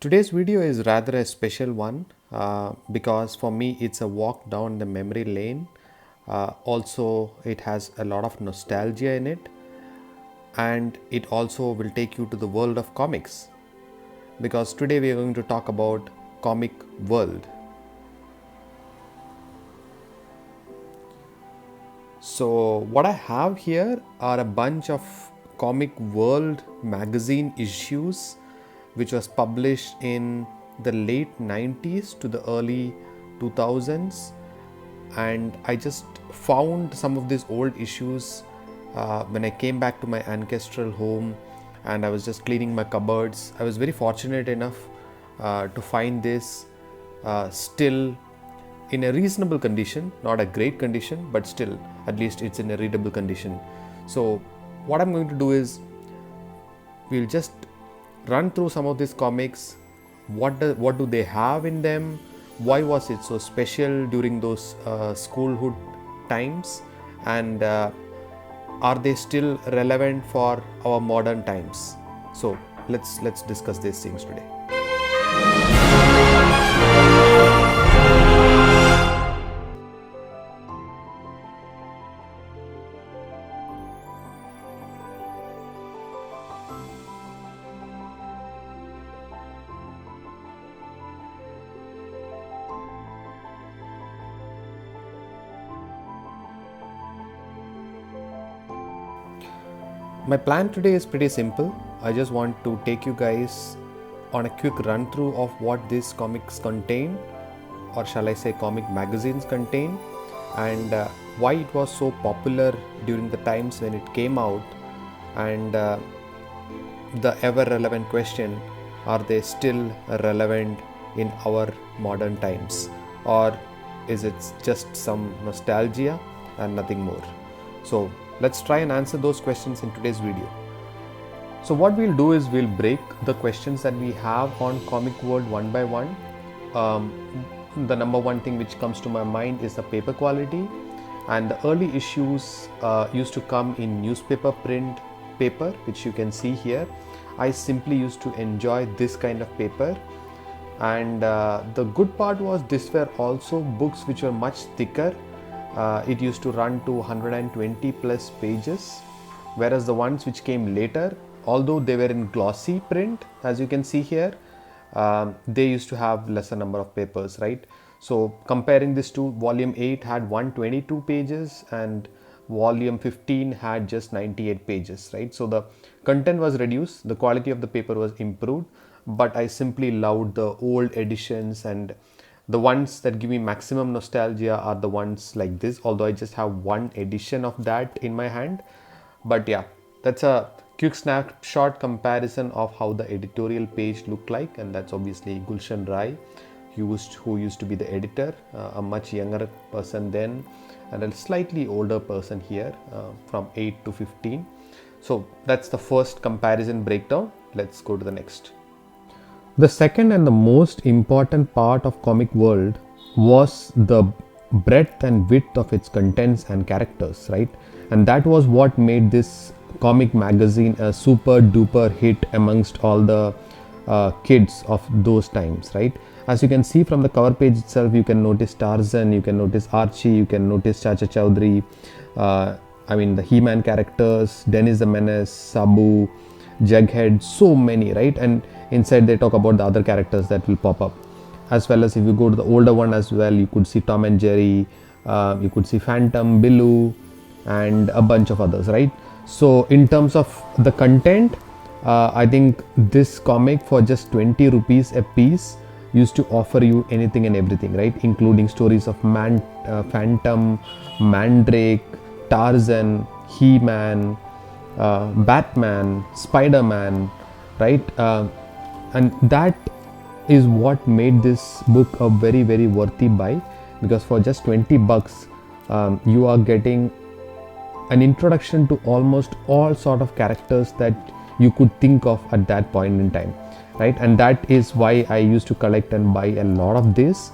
Today's video is rather a special one because for me it's a walk down the memory lane. Also, it has a lot of nostalgia in it, and it also will take you to the world of comics because today we are going to talk about comic world. So what I have here are a bunch of comic world magazine issues which was published in the late 90s to the early 2000s, and I just found some of these old issues when I came back to my ancestral home and I was just cleaning my cupboards. I was very fortunate enough to find this still in a reasonable condition, not a great condition, but still at least it's in a readable condition. So what I'm going to do is we'll just run through some of these comics. What do they have in them? Why was it so special during those schoolhood times? And are they still relevant for our modern times? So let's discuss these things today. My plan today is pretty simple. I just want to take you guys on a quick run through of what these comics contain, or shall I say comic magazines contain, and why it was so popular during the times when it came out, and the ever relevant question, are they still relevant in our modern times, or is it just some nostalgia and nothing more? So let's try and answer those questions in today's video. So what we'll do is we'll break the questions that we have on Comic World one by one. The number one thing which comes to my mind is the paper quality, and the early issues used to come in newspaper print paper, which you can see here. I simply used to enjoy this kind of paper, and the good part was these were also books which were much thicker. It used to run to 120 plus pages, whereas the ones which came later, although they were in glossy print, as you can see here, they used to have lesser number of papers, right? So comparing this to volume 8 had 122 pages and volume 15 had just 98 pages, right? So the content was reduced, the quality of the paper was improved, but I simply loved the old editions, and the ones that give me maximum nostalgia are the ones like this, although I just have one edition of that in my hand. But yeah, that's a quick snapshot comparison of how the editorial page looked like, and that's obviously Gulshan Rai, who used to be the editor, a much younger person then and a slightly older person here, from 8 to 15. So that's the first comparison breakdown. Let's go to the next. The second and the most important part of Comic World was the breadth and width of its contents and characters, right? And that was what made this comic magazine a super duper hit amongst all the kids of those times, right? As you can see from the cover page itself, you can notice Tarzan, you can notice Archie, you can notice Chacha Chaudhary, the He-Man characters, Dennis the Menace, Sabu, Jughead, so many, right? And inside they talk about the other characters that will pop up, as well as if you go to the older one as well, you could see Tom and Jerry, you could see Phantom, Billu, and a bunch of others, right? So in terms of the content, I think this comic for just 20 rupees a piece used to offer you anything and everything, right? Including stories of Phantom, Mandrake, Tarzan, He-Man, Batman, Spider-Man, right? And that is what made this book a very, very worthy buy, because for just 20 bucks, you are getting an introduction to almost all sort of characters that you could think of at that point in time, right? And that is why I used to collect and buy a lot of this,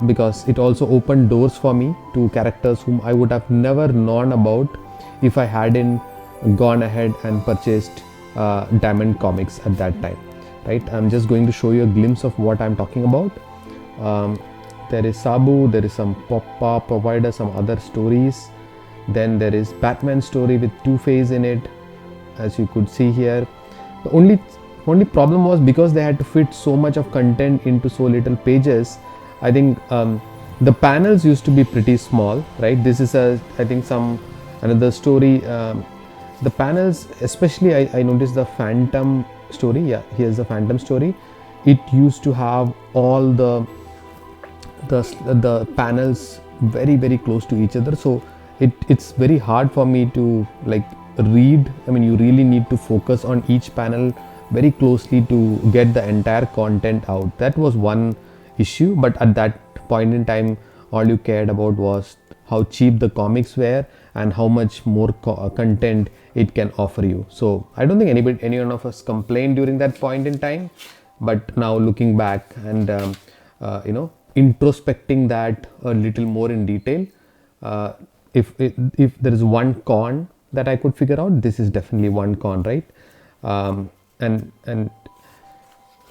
because it also opened doors for me to characters whom I would have never known about if I hadn't gone ahead and purchased Diamond Comics at that time. right? I'm just going to show you a glimpse of what I'm talking about. There is Sabu, there is some Pop Provider, some other stories. Then there is Batman story with Two-Face in it, as you could see here. The only problem was because they had to fit so much of content into so little pages. I think the panels used to be pretty small, right? This is I think another story. The panels, especially I noticed the Phantom story. Yeah, here's the Phantom story. It used to have all the panels very close to each other, so it's very hard for me to like read. I mean, you really need to focus on each panel very closely to get the entire content out. That was one issue, but at that point in time, all you cared about was how cheap the comics were and how much more content it can offer you. So I don't think anyone of us complained during that point in time, but now looking back and introspecting that a little more in detail, if there is one con that I could figure out, this is definitely one con, right? And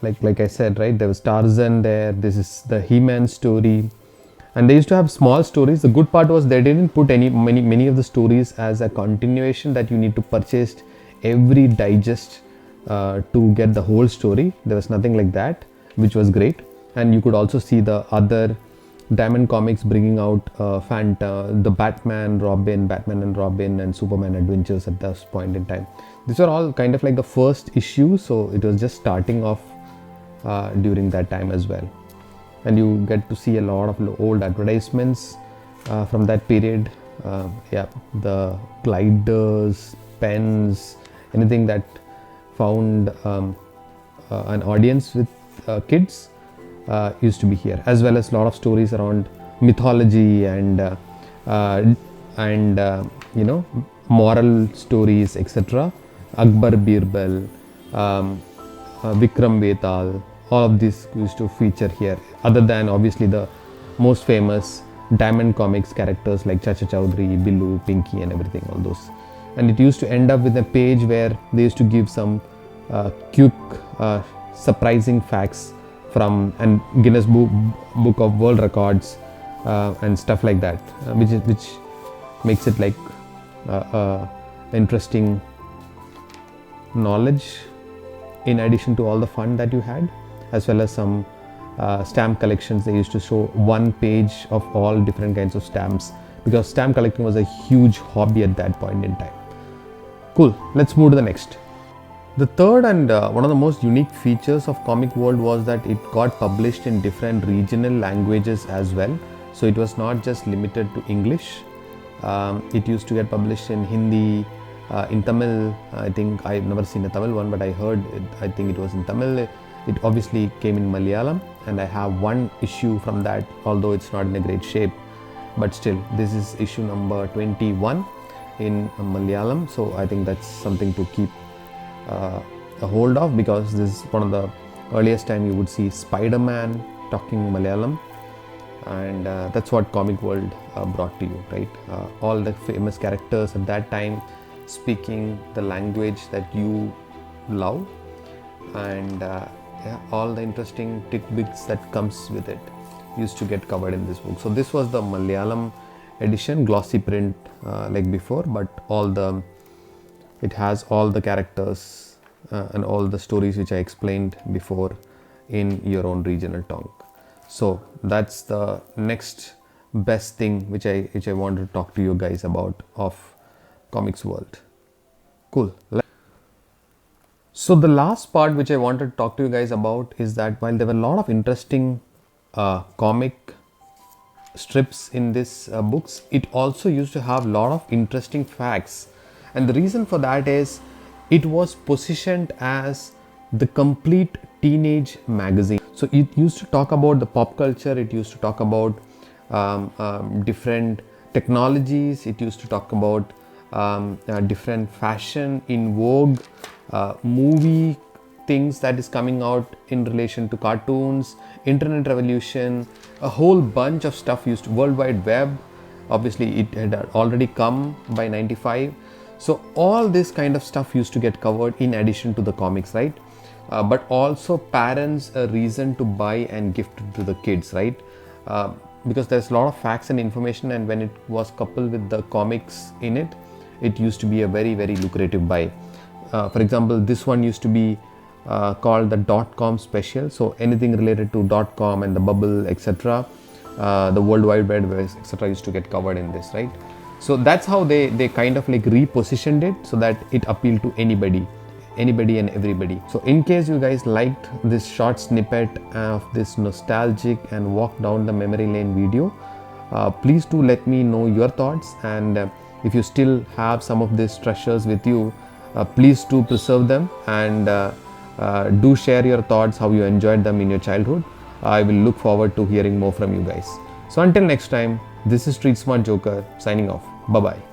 like I said, right, there was Tarzan there. This is the He-Man story, and they used to have small stories. The good part was they didn't put many of the stories as a continuation that you need to purchase every digest to get the whole story. There was nothing like that, which was great. And you could also see the other Diamond Comics bringing out the Batman and Robin and Superman adventures at this point in time. These were all kind of like the first issue, so it was just starting off during that time as well. And you get to see a lot of old advertisements from that period. The gliders, pens, anything that found an audience with kids used to be here, as well as a lot of stories around mythology and moral stories, etc. Akbar Birbal, Vikram Betal, all of these used to feature here, other than obviously the most famous Diamond Comics characters like Chacha Chaudhary, Billu, Pinky and everything, all those. And it used to end up with a page where they used to give some quick surprising facts from and Guinness Book of World Records and stuff like that, which makes it like interesting knowledge in addition to all the fun that you had, as well as some stamp collections. They used to show one page of all different kinds of stamps, because stamp collecting was a huge hobby at that point in time. Cool, let's move to the next. The third and one of the most unique features of Comic World was that it got published in different regional languages as well. So it was not just limited to English. It used to get published in Hindi, in Tamil. I think I've never seen a Tamil one, but I heard I think it was in Tamil. It obviously came in Malayalam, and I have one issue from that, although it's not in a great shape. But still, this is issue number 21 in Malayalam. So I think that's something to keep a hold of, because this is one of the earliest time you would see Spider-Man talking Malayalam, and that's what Comic World brought to you, right? All the famous characters at that time speaking the language that you love, and all the interesting tidbits that comes with it used to get covered in this book. So this was the Malayalam edition, glossy print like before, but it has all the characters and all the stories which I explained before in your own regional tongue. So that's the next best thing which I wanted to talk to you guys about of Comics World. Cool. So the last part which I wanted to talk to you guys about is that while there were a lot of interesting comic strips in this books, it also used to have a lot of interesting facts. And the reason for that is it was positioned as the complete teenage magazine. So it used to talk about the pop culture, it used to talk about different technologies, it used to talk about different fashion in vogue, movie things that is coming out in relation to cartoons, internet revolution, a whole bunch of stuff used to, World Wide Web. Obviously it had already come by 95. So all this kind of stuff used to get covered in addition to the comics, right? but also parents a reason to buy and gift to the kids, right? Because there's a lot of facts and information, and when it was coupled with the comics in it, it used to be a very, very lucrative buy. For example, this one used to be called the .com special. So anything related to .com and the bubble, etc., the World Wide Web, etc., used to get covered in this, right? So that's how they kind of like repositioned it so that it appealed to anybody and everybody. So in case you guys liked this short snippet of this nostalgic and walk down the memory lane video, please do let me know your thoughts, and if you still have some of these treasures with you, please do preserve them, and do share your thoughts, how you enjoyed them in your childhood. I will look forward to hearing more from you guys. So until next time, this is Street Smart Joker signing off. Bye bye.